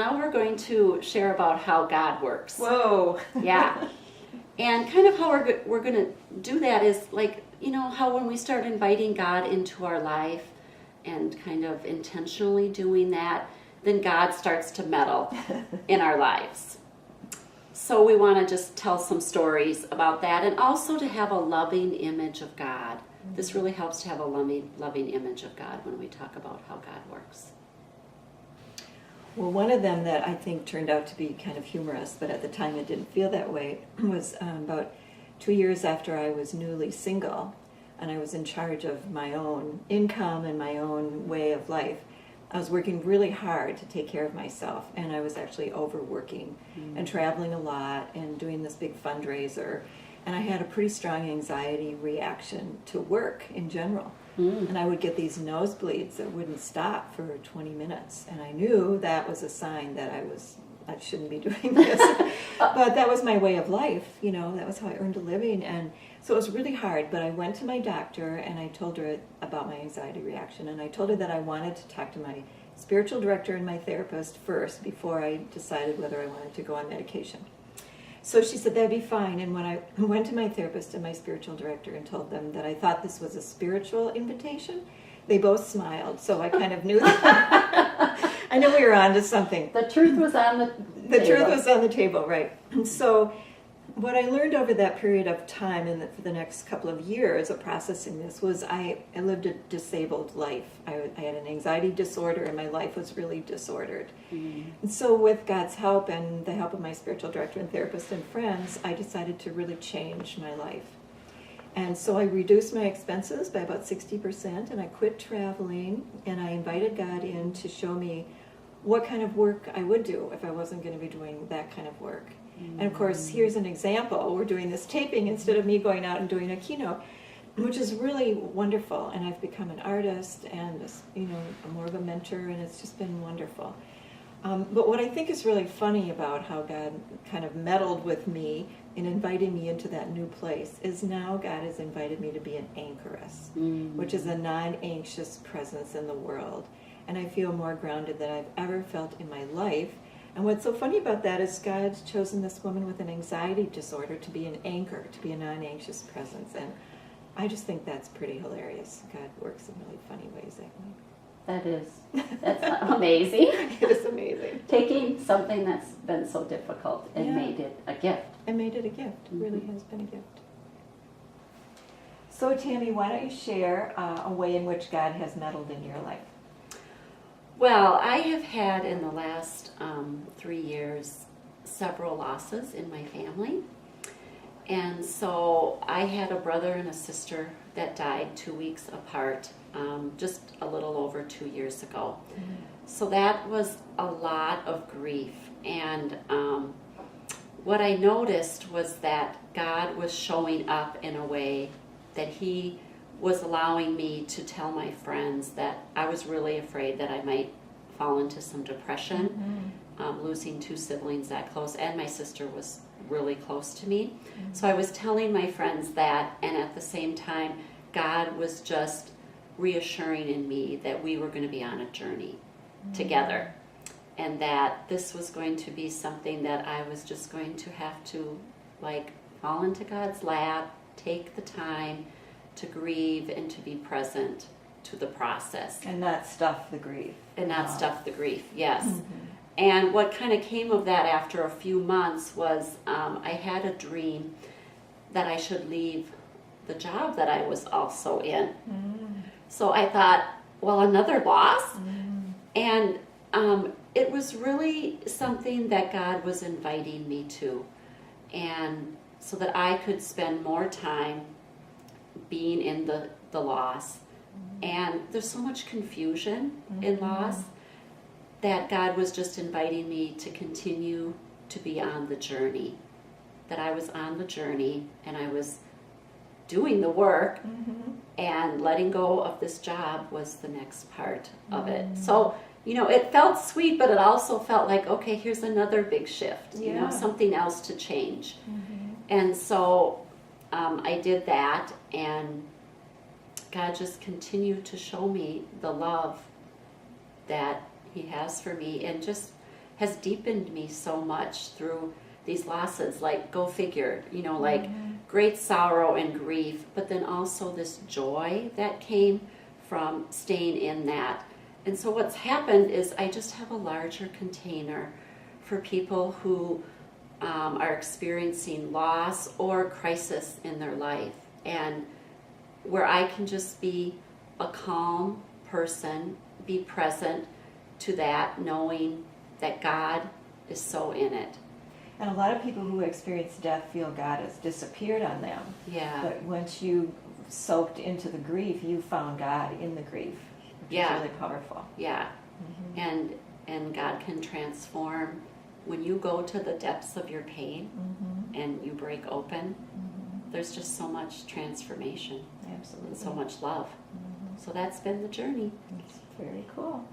now we're going to share about how God works. Whoa. Yeah. And kind of how we're going to do that is like, how when we start inviting God into our life and kind of intentionally doing that, then God starts to meddle in our lives. So we want to just tell some stories about that, and also to have a loving image of God. This really helps to have a loving image of God when we talk about how God works. Well, one of them that I think turned out to be kind of humorous, but at the time it didn't feel that way, was about 2 years after I was newly single, and I was in charge of my own income and my own way of life. I was working really hard to take care of myself, and I was actually overworking and traveling a lot and doing this big fundraiser. And I had a pretty strong anxiety reaction to work in general. And I would get these nosebleeds that wouldn't stop for 20 minutes. And I knew that was a sign that I shouldn't be doing this. But that was my way of life, that was how I earned a living. And so it was really hard. But I went to my doctor and I told her about my anxiety reaction. And I told her that I wanted to talk to my spiritual director and my therapist first before I decided whether I wanted to go on medication. So she said that'd be fine. And when I went to my therapist and my spiritual director and told them that I thought this was a spiritual invitation, they both smiled. So I kind of knew that. I knew we were on to something. The truth was on the table. Truth was on the table, right. So what I learned over that period of time and for the next couple of years of processing this was I lived a disabled life. I had an anxiety disorder and my life was really disordered. And so with God's help and the help of my spiritual director and therapist and friends, I decided to really change my life. And so I reduced my expenses by about 60% and I quit traveling and I invited God in to show me what kind of work I would do if I wasn't going to be doing that kind of work. And of course, here's an example. We're doing this taping instead of me going out and doing a keynote, which is really wonderful. And I've become an artist and, more of a mentor, and it's just been wonderful. But what I think is really funny about how God kind of meddled with me in inviting me into that new place is now God has invited me to be an anchoress, which is a non-anxious presence in the world. And I feel more grounded than I've ever felt in my life. And what's so funny about that is God's chosen this woman with an anxiety disorder to be an anchor, to be a non-anxious presence. And I just think that's pretty hilarious. God works in really funny ways that way. That's amazing. It is amazing. Taking something that's been so difficult and made it a gift. And made it a gift. It really has been a gift. So Tamie, why don't you share a way in which God has meddled in your life? Well, I have had in the last 3 years several losses in my family. And so I had a brother and a sister that died 2 weeks apart, just a little over 2 years ago. So that was a lot of grief. And what I noticed was that God was showing up in a way that He was allowing me to tell my friends that I was really afraid that I might fall into some depression, losing 2 siblings that close, and my sister was really close to me. So I was telling my friends that, and at the same time, God was just reassuring in me that we were going to be on a journey together, and that this was going to be something that I was just going to have to fall into God's lap, take the time to grieve and to be present to the process. And not stuff the grief. And not stuff the grief, yes. And what kind of came of that after a few months was I had a dream that I should leave the job that I was also in. So I thought, well, another loss? And it was really something that God was inviting me to. And so that I could spend more time being in the loss. And there's so much confusion in loss that God was just inviting me to continue to be on the journey. That I was on the journey and I was doing the work, and letting go of this job was the next part of it. So, it felt sweet, but it also felt like, okay, here's another big shift, something else to change. And so I did that, and God just continued to show me the love that He has for me, and just has deepened me so much through these losses. Like, go figure, you know, like great sorrow and grief, but then also this joy that came from staying in that. And so what's happened is I just have a larger container for people who are experiencing loss or crisis in their life, and where I can just be a calm person, be present to that, knowing that God is so in it. And a lot of people who experience death feel God has disappeared on them. Yeah. But once you soaked into the grief, you found God in the grief, which is really powerful. Yeah. And God can transform when you go to the depths of your pain and you break open. There's just so much transformation. Absolutely. And so much love. So that's been the journey. It's very cool.